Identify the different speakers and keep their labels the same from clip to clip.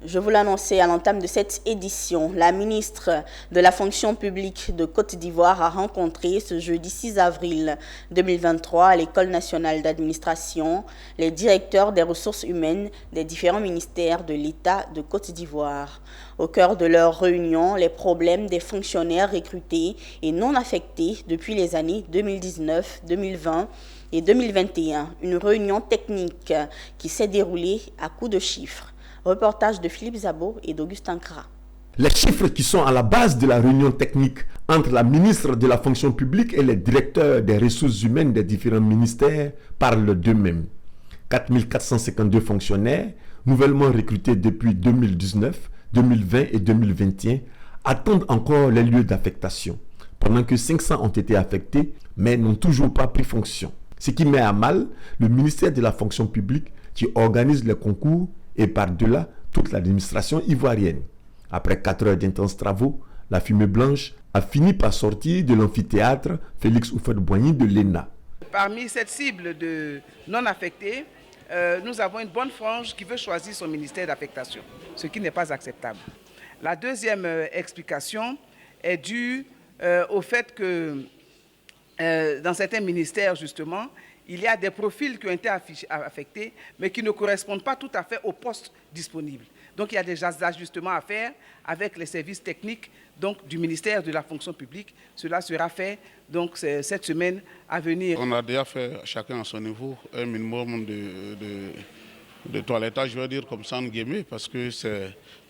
Speaker 1: Je vous l'annonçais à l'entame de cette édition, la ministre de la fonction publique de Côte d'Ivoire a rencontré ce jeudi 6 avril 2023 à l'École nationale d'administration les directeurs des ressources humaines des différents ministères de l'État de Côte d'Ivoire. Au cœur de leur réunion, les problèmes des fonctionnaires recrutés et non affectés depuis les années 2019, 2020 et 2021. Une réunion technique qui s'est déroulée à coups de chiffres. Reportage de Philippe Zabo et d'Augustin Kra.
Speaker 2: Les chiffres qui sont à la base de la réunion technique entre la ministre de la fonction publique et les directeurs des ressources humaines des différents ministères parlent d'eux-mêmes. 4 452 fonctionnaires, nouvellement recrutés depuis 2019, 2020 et 2021, attendent encore les lieux d'affectation, pendant que 500 ont été affectés, mais n'ont toujours pas pris fonction. Ce qui met à mal le ministère de la fonction publique qui organise les concours et par-delà toute l'administration ivoirienne. Après 4 heures d'intenses travaux, la fumée blanche a fini par sortir de l'amphithéâtre Félix Houphouët-Boigny de l'ENA.
Speaker 3: Parmi cette cible de non affectés, nous avons une bonne frange qui veut choisir son ministère d'affectation, ce qui n'est pas acceptable. La deuxième explication est due au fait que dans certains ministères, justement, il y a des profils qui ont été affectés, mais qui ne correspondent pas tout à fait aux postes disponibles. Donc il y a des ajustements à faire avec les services techniques du ministère de la fonction publique. Cela sera fait donc, cette semaine à venir.
Speaker 4: On a déjà fait, chacun à son niveau, un minimum de toilettage, je veux dire comme ça en guillemets, parce qu'il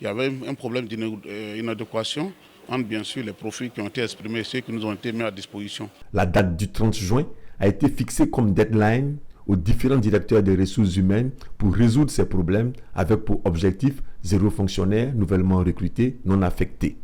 Speaker 4: y avait un problème d'inadéquation entre bien sûr les profils qui ont été exprimés et ceux qui nous ont été mis à disposition.
Speaker 2: La date du 30 juin a été fixée comme deadline aux différents directeurs des ressources humaines pour résoudre ces problèmes avec pour objectif 0 fonctionnaire nouvellement recruté non affecté.